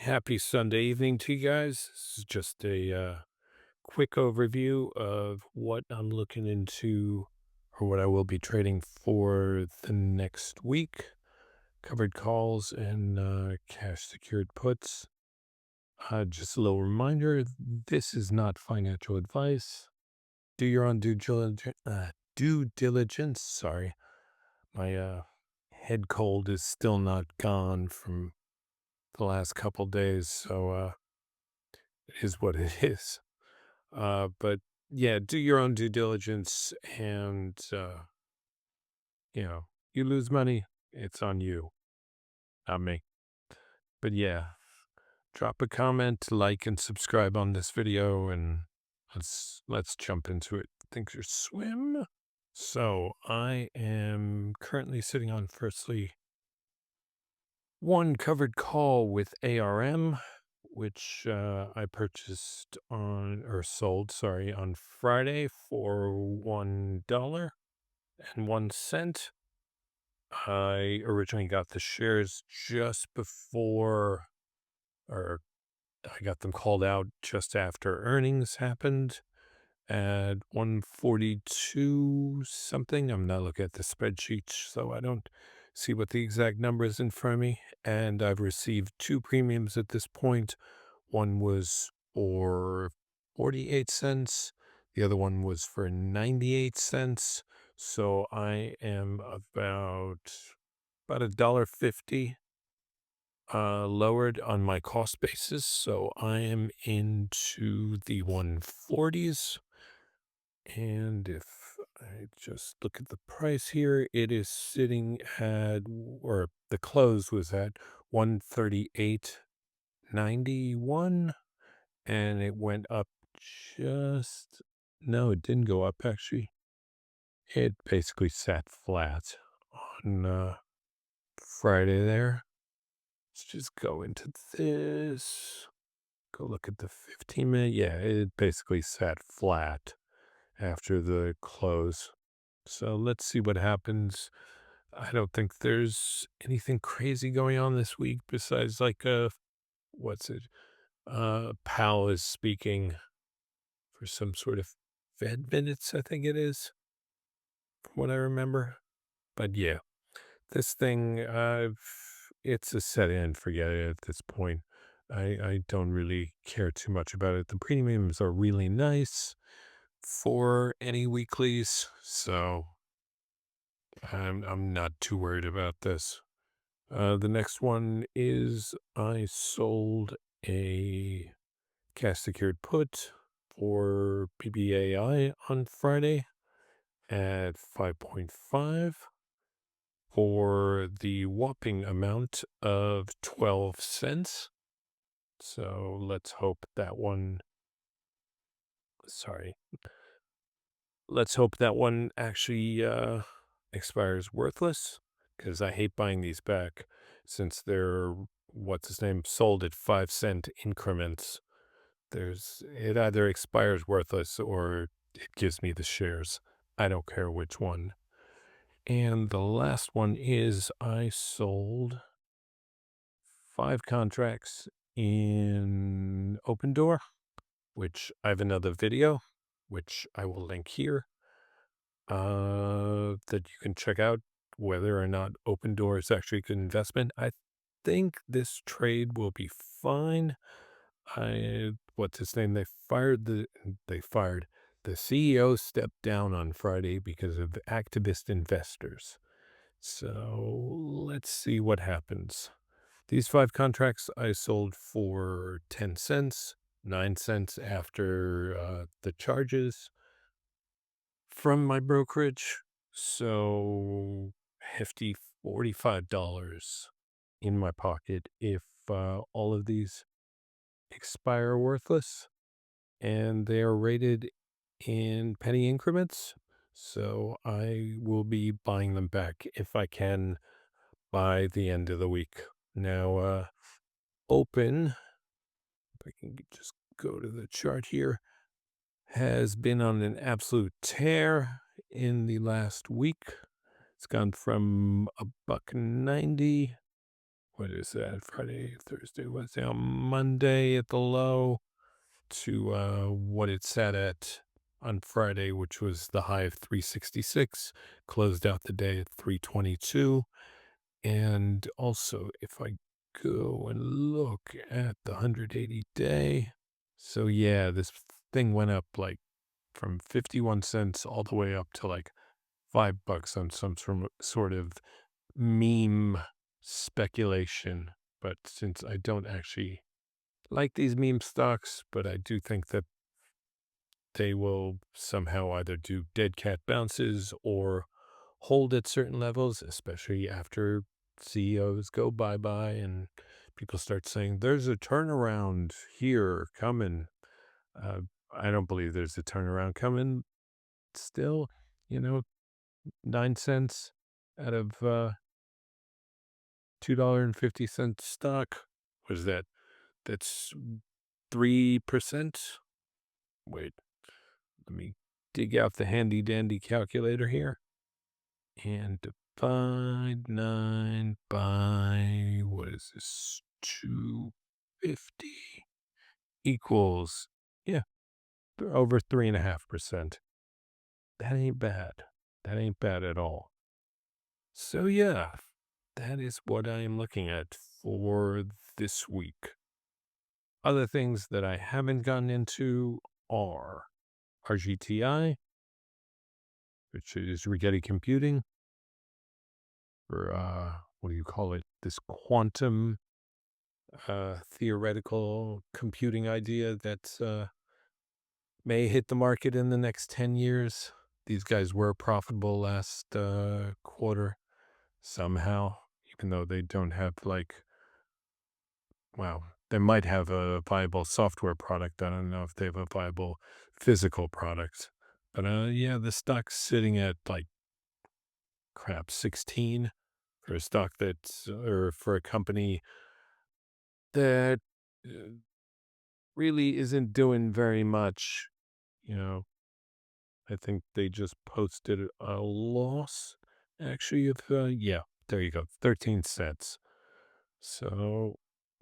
Happy Sunday evening to you guys. This is just a quick overview of what I'm looking into or what I will be trading for the next week. Covered calls and cash secured puts. Just a little reminder, this is not financial advice. Do your own due diligence. Sorry, my head cold is still not gone from the last couple days, so it is what it is. But yeah, do your own due diligence, and you lose money, it's on you, not me. But yeah, drop a comment, like, and subscribe on this video, and let's jump into it. Think your swim. So I am currently sitting on firstly one covered call with ARM, which I purchased on or sold, sorry, on Friday for $1.01. I originally got the shares just before, or I got them called out just after earnings happened at 142 something. I'm not looking at the spreadsheet, so I don't see what the exact number is in front of me. And I've received two premiums at this point. One was for 48 cents. The other one was for 98 cents. So I am about $1.50 lowered on my cost basis. So I am into the 140s. And if I just look at the price here, it is sitting at, or the close was at 138.91, and it went up just, no, it didn't go up actually. It basically sat flat on Friday there. Let's just go into this, go look at the 15-minute. Yeah, it basically sat flat after the close. So let's see what happens. I don't think there's anything crazy going on this week besides like what's it? Powell is speaking for some sort of Fed minutes, I think it is, from what I remember. But yeah, this thing, it's a set in, forget it at this point. I don't really care too much about it. The premiums are really nice for any weeklies, so I'm not too worried about this. The next one is I sold a cash secured put for BBAI on Friday at 5.5 for the whopping amount of 12 cents. So let's hope that one, sorry, let's hope that one actually expires worthless, because I hate buying these back since they're, what's his name, sold at 5-cent increments. It either expires worthless or it gives me the shares. I don't care which one. And the last one is I sold 5 contracts in Opendoor, which I have another video, which I will link here, that you can check out whether or not Opendoor is actually a good investment. I think this trade will be fine. What's his name? They fired the CEO stepped down on Friday because of activist investors. So let's see what happens. These 5 contracts I sold for 10 cents, 9 cents after the charges from my brokerage. So hefty $45 in my pocket if all of these expire worthless, and they are rated in penny increments. So I will be buying them back if I can by the end of the week. Now, Open, if I can just go to the chart here, has been on an absolute tear in the last week. It's gone from $1.90 what is that? Friday, Thursday, Wednesday, on Monday at the low to what it sat at on Friday, which was the high of 366, closed out the day at 322. And also, if I go and look at the 180 day, so yeah, this thing went up like from 51 cents all the way up to like $5 on some sort of meme speculation. But since I don't actually like these meme stocks, but I do think that they will somehow either do dead cat bounces or hold at certain levels, especially after CEOs go bye-bye and people start saying, there's a turnaround here coming. Uh, I don't believe there's a turnaround coming still, you know, 9 cents out of $2.50 stock. Was that? That's 3%. Wait, let me dig out the handy dandy calculator here and divide 9 by, what is this? 250 equals, yeah, over 3.5%. That ain't bad. That ain't bad at all. So yeah, that is what I am looking at for this week. Other things that I haven't gotten into are RGTI, which is Rigetti Computing, or what do you call it? This quantum theoretical computing idea that may hit the market in the next 10 years. These guys were profitable last quarter somehow, even though they don't have like, wow, they might have a viable software product. I don't know if they have a viable physical product. But yeah, the stock's sitting at like crap 16 for a stock that's, or for a company that uh, really isn't doing very much. You know, I think they just posted a loss. Actually, if yeah, there you go, 13 cents. So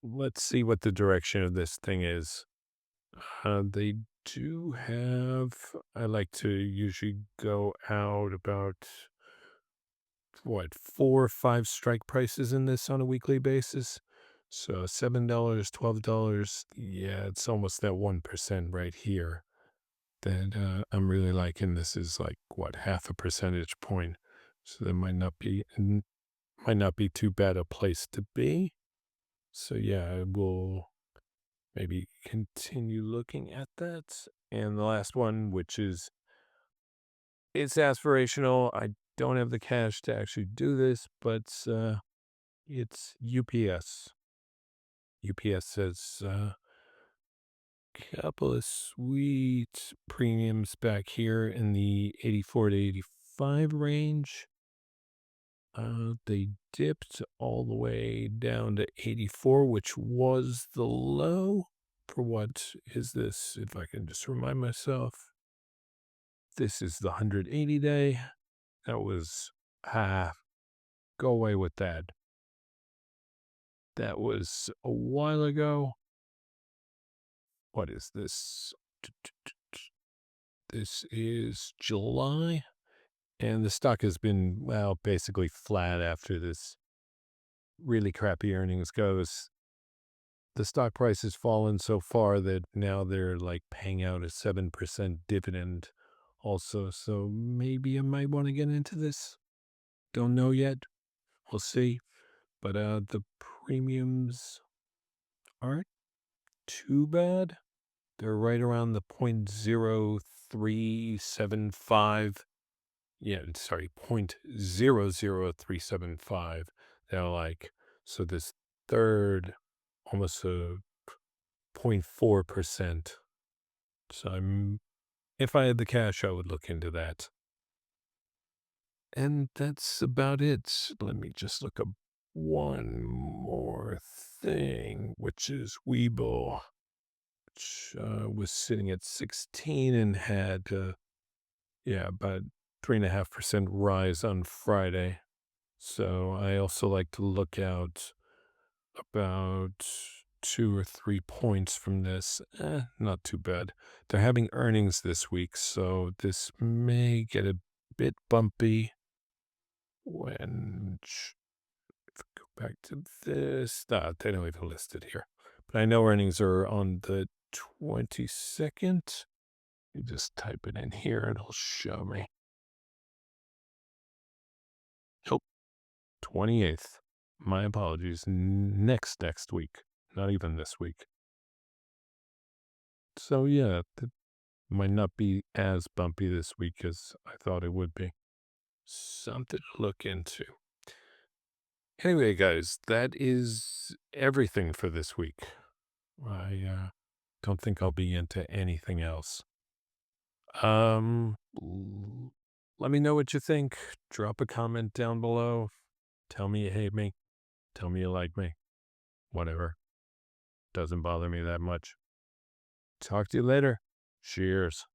let's see what the direction of this thing is. They do have, I like to usually go out about, what, 4 or 5 strike prices in this on a weekly basis. So $7, $12. Yeah, it's almost that 1% right here that I'm really liking. This is like, what, half a percentage point. So that might not be too bad a place to be. So yeah, I will maybe continue looking at that. And the last one, which is, it's aspirational. I don't have the cash to actually do this, but it's UPS. UPS has a couple of sweet premiums back here in the 84 to 85 range. They dipped all the way down to 84, which was the low. For what is this? If I can just remind myself, this is the 180 day. That was, go away with that. That was a while ago. What is this? This is July. And the stock has been, well, basically flat after this really crappy earnings goes. The stock price has fallen so far that now they're like paying out a 7% dividend also. So maybe I might want to get into this. Don't know yet. We'll see. But the premiums aren't too bad. They're right around the 0.0375. Yeah, sorry, 0.00375. They're like, so this third, almost a 0.4%. So if I had the cash, I would look into that. And that's about it. Let me just look up one more thing, which is Webull, which was sitting at 16 and had, yeah, about 3.5% rise on Friday. So I also like to look out about 2 or 3 points from this. Not too bad. They're having earnings this week, so this may get a bit bumpy when go back to this. Nah, they don't even list it here. But I know earnings are on the 22nd. You just type it in here and it'll show me. Nope, 28th. My apologies. Next week. Not even this week. So yeah, it might not be as bumpy this week as I thought it would be. Something to look into. Anyway, guys, that is everything for this week. I don't think I'll be into anything else. Let me know what you think. Drop a comment down below. Tell me you hate me. Tell me you like me. Whatever. Doesn't bother me that much. Talk to you later. Cheers.